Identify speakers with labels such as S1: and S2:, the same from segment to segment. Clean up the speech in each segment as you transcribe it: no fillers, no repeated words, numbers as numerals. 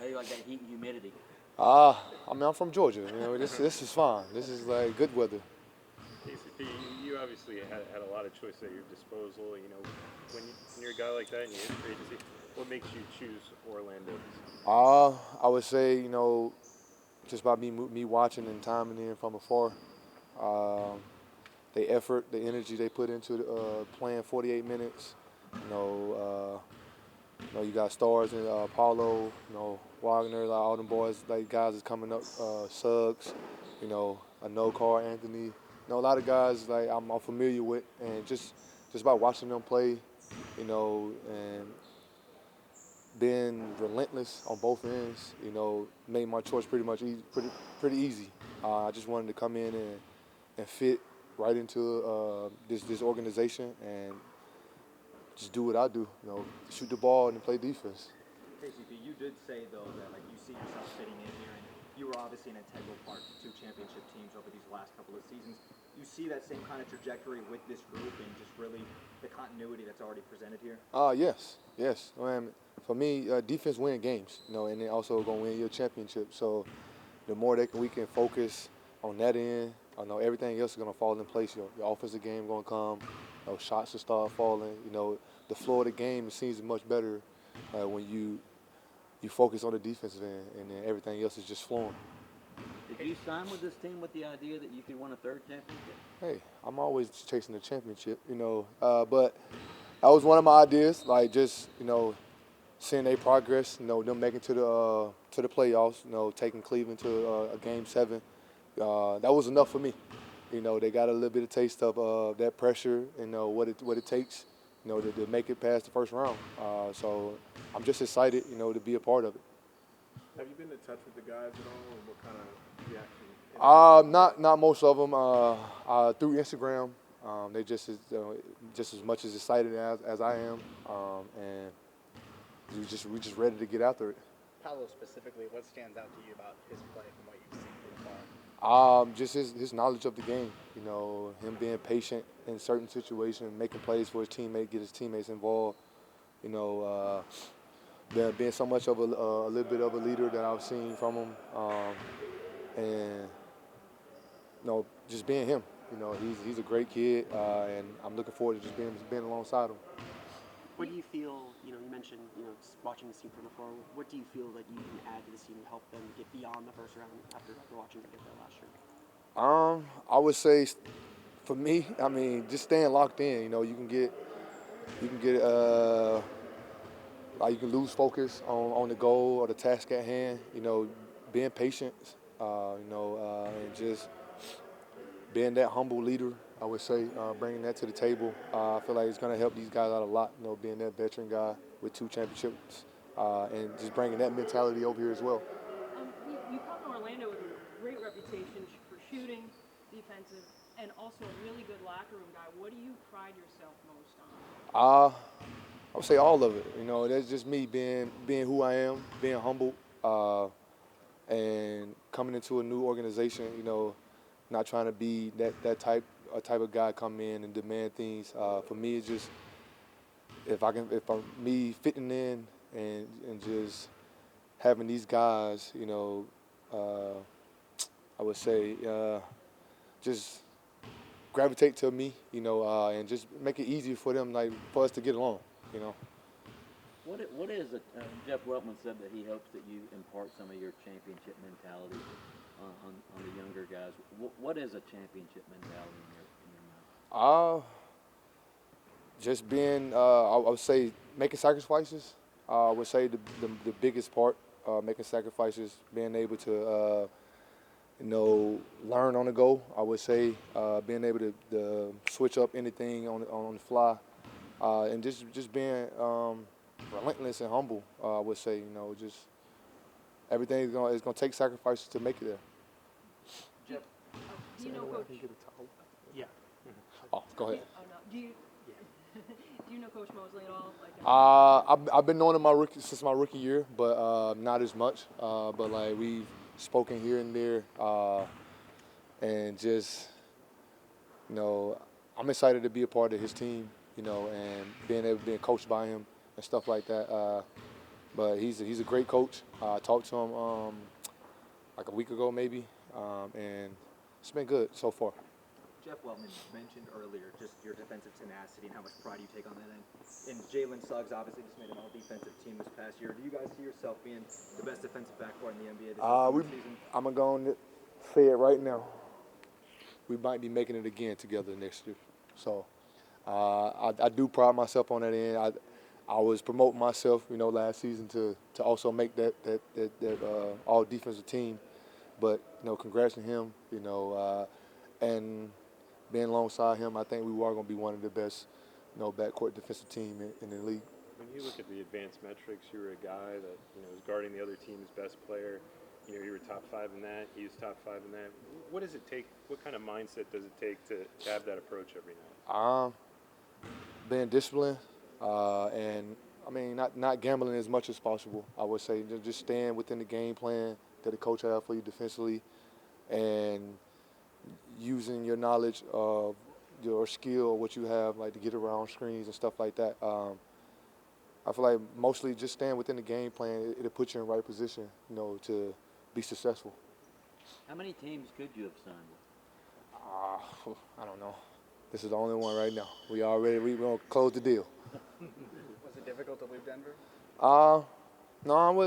S1: you like that heat and humidity?
S2: I mean, I'm from Georgia. You know, this is fine. This is like good weather.
S3: KCP, you obviously had a lot of choice at your disposal. You know, when you're a guy like that and you hit free agency, what makes you choose Orlando?
S2: I would say, you know, just by me watching and timing in from afar, um, the effort, the energy they put into playing 48 minutes. You know, you got stars in Paulo, you know, Wagner, like all them boys, like guys is coming up, Suggs, you know, a no call Anthony. You know, a lot of guys like I'm familiar with, and just by watching them play, you know, and being relentless on both ends, you know, made my choice pretty much pretty easy. I just wanted to come in and fit right into this organization and just do what I do, you know, shoot the ball and play defense.
S4: KCP, you did say though that like you see yourself fitting in here, and you were obviously an integral part to two championship teams over these last couple of seasons. You see that same kind of trajectory with this group and just really the continuity that's already presented here?
S2: Yes. I mean, for me, defense win games, you know, and then also gonna win your championship. So the more we can focus on that end, I know everything else is gonna fall in place. Your offensive game gonna come, you know, shots will start falling. You know, the flow of the game seems much better when you focus on the defensive end, and then everything else is just flowing.
S1: Did you sign with this team with the idea that you could win a third championship?
S2: Hey, I'm always chasing the championship, you know. But that was one of my ideas, like just you know seeing their progress, you know, them making to the playoffs, you know, taking Cleveland to a game 7. That was enough for me. You know, they got a little bit of taste of that pressure, you know, what it takes, you know, to make it past the first round. So I'm just excited, you know, to be a part of it.
S5: Have you been in touch with the guys at all, and what kind of reaction?
S2: Not most of them. Through Instagram, they just as much as excited as I am, and we just ready to get after it.
S6: Paolo specifically, what stands out to you about his play from what you've seen so far?
S2: Just his knowledge of the game. You know, him being patient in certain situations, making plays for his teammate, get his teammates involved. You know, being so much of a little bit of a leader that I've seen from him, and you know, just being him. You know, he's a great kid, and I'm looking forward to just being alongside him.
S7: What do you feel, you mentioned, watching this team from afar, what do you feel that you can add to this team to help them get beyond the first round after watching them get there last year?
S2: I would say, for me, I mean, just staying locked in. You know, you can get, like you can lose focus on the goal or the task at hand. You know, being patient, and just being that humble leader, I would say, bringing that to the table. I feel like it's going to help these guys out a lot, you know, being that veteran guy with 2 championships and just bringing that mentality over here as well.
S8: You come to Orlando with a great reputation for shooting, defensive, and also a really good locker room guy. What do you pride yourself most on?
S2: I would say all of it. You know, that's just me being who I am, being humble, and coming into a new organization, you know, not trying to be that type of guy come in and demand things. For me, it's just if I'm me fitting in and just having these guys, you know, I would say just gravitate to me, you know, and just make it easier for them, like for us to get along, you know.
S1: What is it? Jeff Weltman said that he hopes that you impart some of your championship mentality on the younger guys. What is a championship mentality in your mind?
S2: Just being, I would say, making sacrifices. I would say the biggest part, making sacrifices, being able to, learn on the go. I would say being able to switch up anything on the fly, and just being relentless and humble. I would say, you know, just everything is going to take sacrifices to make it there.
S8: Jeff, do you know Coach?
S5: Yeah.
S2: Oh, go ahead.
S8: Oh no. Do you know Coach Mosle at all?
S2: I've been knowing him since my rookie year, but not as much. But like we've spoken here and there, and just you know, I'm excited to be a part of his team. You know, and being coached by him and stuff like that. but he's a great coach. I talked to him like a week ago maybe, and it's been good so far.
S4: Jeff Weltman mentioned earlier just your defensive tenacity and how much pride you take on that end. And Jalen Suggs obviously just made an all-defensive team this past year. Do you guys see yourself being the best defensive backcourt in the NBA this season?
S2: I'm going to say it right now. We might be making it again together next year. So I do pride myself on that end. I was promoting myself, last season to also make that all-defensive team. But, congrats to him, and being alongside him, I think we are going to be one of the best, backcourt defensive team in the league.
S3: When you look at the advanced metrics, you were a guy that was guarding the other team's best player. You were top 5 in that. He was top 5 in that. What does it take? What kind of mindset does it take to have that approach every night?
S2: Being disciplined, and not gambling as much as possible. I would say just staying within the game plan that the coach has for you defensively, and using your knowledge of your skill, what you have, like to get around screens and stuff like that. I feel like mostly just staying within the game plan, it'll put you in the right position, to be successful.
S1: How many teams could you have signed with?
S2: I don't know. This is the only one right now. We're gonna close the deal.
S6: Was it difficult to leave Denver?
S2: No,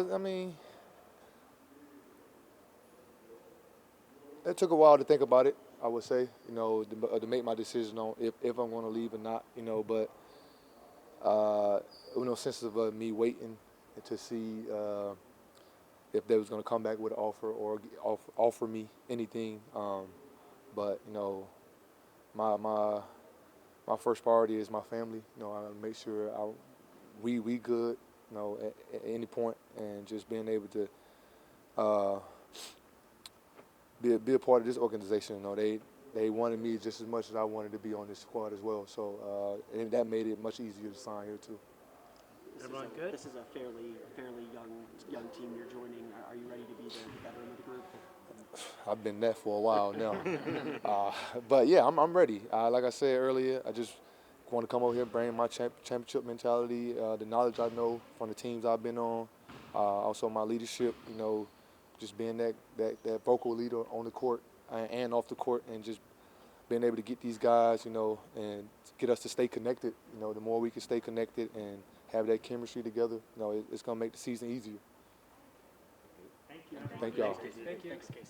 S2: it took a while to think about it, I would say, to make my decision on if I'm going to leave or not, but no sense of me waiting to see if they was going to come back with an offer or offer me anything. But, my first priority is my family. I make sure we good, at any point, and just being able to be a part of this organization. They wanted me just as much as I wanted to be on this squad as well. So and that made it much easier to sign here too.
S7: Everyone good? This is a fairly young team you're joining. Are you ready to be the veteran of the group?
S2: I've been that for a while now. But yeah, I'm ready. Like I said earlier, I just want to come over here, bring my championship mentality, the knowledge I know from the teams I've been on, also my leadership. Just being that vocal leader on the court and off the court, and just being able to get these guys, and get us to stay connected. The more we can stay connected and have that chemistry together, it's gonna make the season easier.
S8: Thank you.
S2: Thank y'all.
S6: Thanks, Casey.